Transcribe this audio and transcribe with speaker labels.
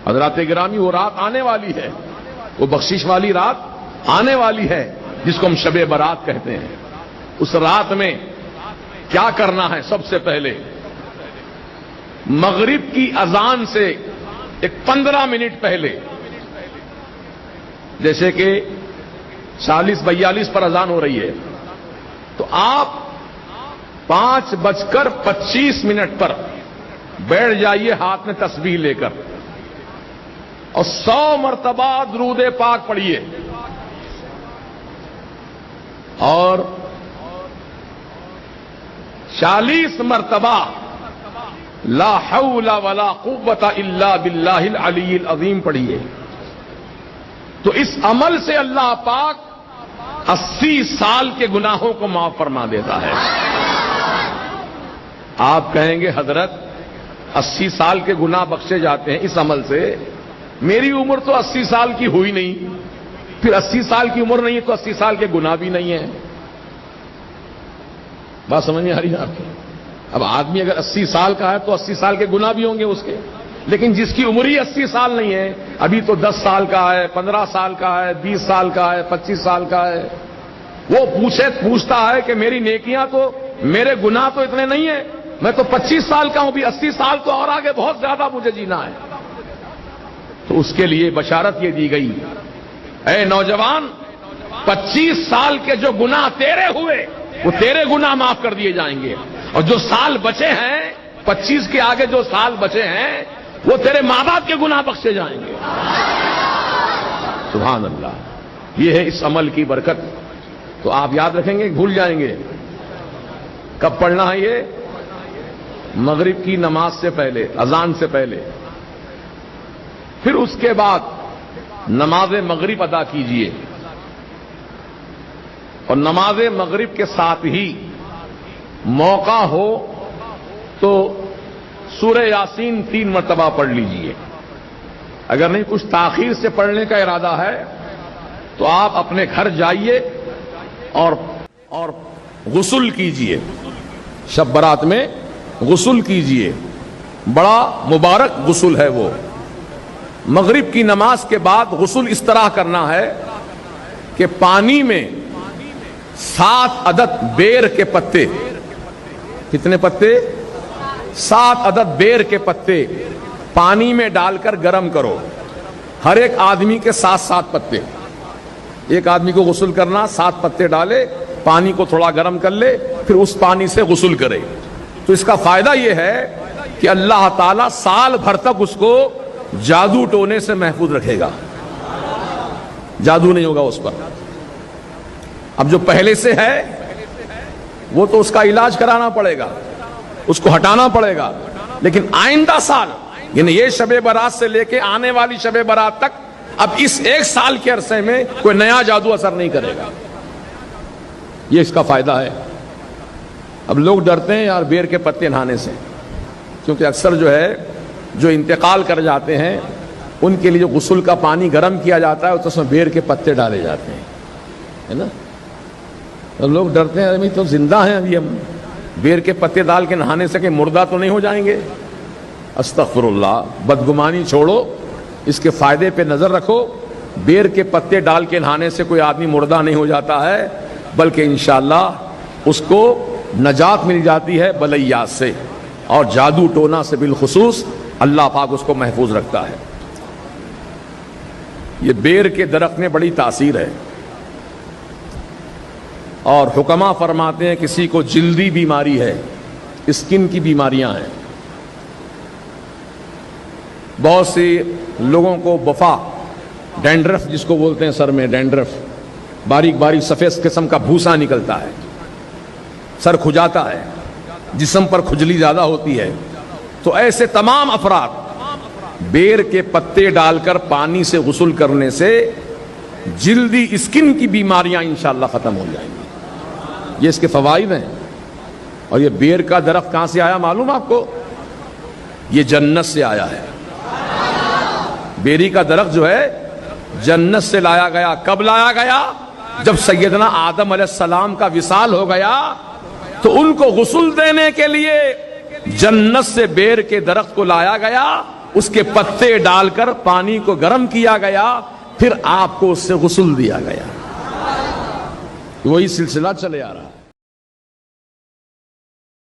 Speaker 1: حضرات گرامی، وہ رات آنے والی ہے، وہ بخشش والی رات آنے والی ہے جس کو ہم شب برات کہتے ہیں۔ اس رات میں کیا کرنا ہے؟ سب سے پہلے مغرب کی اذان سے ایک 15 منٹ پہلے، جیسے کہ 40-42 پر اذان ہو رہی ہے، تو آپ 5:25 پر بیٹھ جائیے ہاتھ میں تسبیح لے کر، اور 100 مرتبہ درود پاک پڑھیے، اور 40 مرتبہ لا حول ولا قوت الا باللہ العلی العظیم پڑھیے۔ تو اس عمل سے اللہ پاک 80 سال کے گناہوں کو معاف فرما دیتا ہے۔ آپ کہیں گے حضرت 80 سال کے گناہ بخشے جاتے ہیں اس عمل سے، میری عمر تو 80 سال کی ہوئی نہیں، پھر 80 سال کی عمر نہیں ہے تو 80 سال کے گناہ بھی نہیں ہیں۔ بات سمجھ میں آ رہی ہے آپ کی؟ اب آدمی اگر 80 سال کا ہے تو 80 سال کے گناہ بھی ہوں گے اس کے، لیکن جس کی عمر ہی 80 سال نہیں ہے، ابھی تو 10 سال کا ہے، 15 سال کا ہے، 20 سال کا ہے، 25 سال کا ہے، وہ پوچھتا ہے کہ میری نیکیاں تو، میرے گناہ تو اتنے نہیں ہیں، میں تو 25 سال کا ہوں، بھی 80 سال تو اور آگے بہت زیادہ مجھے جینا ہے۔ تو اس کے لیے بشارت یہ دی گئی، اے نوجوان، 25 سال کے جو گناہ تیرے ہوئے وہ تیرے گناہ معاف کر دیے جائیں گے، اور جو سال بچے ہیں 25 کے آگے جو سال بچے ہیں وہ تیرے ماں باپ کے گناہ بخشے جائیں گے۔ سبحان اللہ، یہ ہے اس عمل کی برکت۔ تو آپ یاد رکھیں گے، بھول جائیں گے۔ کب پڑھنا ہے یہ؟ مغرب کی نماز سے پہلے، اذان سے پہلے۔ پھر اس کے بعد نماز مغرب ادا کیجئے، اور نماز مغرب کے ساتھ ہی موقع ہو تو سورہ یاسین 3 مرتبہ پڑھ لیجئے۔ اگر نہیں کچھ تاخیر سے پڑھنے کا ارادہ ہے تو آپ اپنے گھر جائیے اور غسل کیجئے، شب برات میں غسل کیجئے، بڑا مبارک غسل ہے وہ۔ مغرب کی نماز کے بعد غسل اس طرح کرنا ہے کہ پانی میں 7 عدد بیر کے پتے، کتنے پتے؟ 7 عدد بیر کے پتے پانی میں ڈال کر گرم کرو، ہر ایک آدمی کے 7 پتے۔ ایک آدمی کو غسل کرنا، 7 پتے ڈالے، پانی کو تھوڑا گرم کر لے، پھر اس پانی سے غسل کرے۔ تو اس کا فائدہ یہ ہے کہ اللہ تعالیٰ سال بھر تک اس کو جادو ٹونے سے محفوظ رکھے گا، جادو نہیں ہوگا اس پر۔ اب جو پہلے سے ہے وہ تو اس کا علاج کرانا پڑے گا، اس کو ہٹانا پڑے گا، لیکن آئندہ سال، یعنی یہ شب برات سے لے کے آنے والی شب برات تک، اب اس 1 سال کے عرصے میں کوئی نیا جادو اثر نہیں کرے گا۔ یہ اس کا فائدہ ہے۔ اب لوگ ڈرتے ہیں یار بیر کے پتے نہانے سے، کیونکہ اکثر جو ہے جو انتقال کر جاتے ہیں ان کے لیے جو غسل کا پانی گرم کیا جاتا ہے تو اس میں بیر کے پتے ڈالے جاتے ہیں، ہے نا؟ تو لوگ ڈرتے ہیں ابھی تو زندہ ہیں، ابھی ہم بیر کے پتے ڈال کے نہانے سے کہ مردہ تو نہیں ہو جائیں گے۔ استغفر اللہ، بدگمانی چھوڑو، اس کے فائدے پہ نظر رکھو۔ بیر کے پتے ڈال کے نہانے سے کوئی آدمی مردہ نہیں ہو جاتا ہے، بلکہ انشاءاللہ اس کو نجات مل جاتی ہے بلیات سے، اور جادو ٹونا سے بالخصوص اللہ پاک اس کو محفوظ رکھتا ہے۔ یہ بیر کے درخت میں بڑی تاثیر ہے، اور حکما فرماتے ہیں کسی کو جلدی بیماری ہے، اسکن کی بیماریاں ہیں، بہت سی لوگوں کو بفا، ڈینڈرف جس کو بولتے ہیں، سر میں ڈینڈرف، باریک باریک سفید قسم کا بھوسا نکلتا ہے، سر کھجاتا ہے، جسم پر کھجلی زیادہ ہوتی ہے، تو ایسے تمام افراد بیر کے پتے ڈال کر پانی سے غسل کرنے سے جلدی اسکن کی بیماریاں انشاءاللہ ختم ہو جائیں گی۔ یہ اس کے فوائد ہیں۔ اور یہ بیر کا درخت کہاں سے آیا معلوم آپ کو؟ یہ جنت سے آیا ہے۔ بیری کا درخت جو ہے جنت سے لایا گیا۔ کب لایا گیا؟ جب سیدنا آدم علیہ السلام کا وصال ہو گیا تو ان کو غسل دینے کے لیے جنت سے بیر کے درخت کو لایا گیا، اس کے پتے ڈال کر پانی کو گرم کیا گیا، پھر آپ کو اس سے غسل دیا گیا۔ وہی سلسلہ چلے آ رہا ہے۔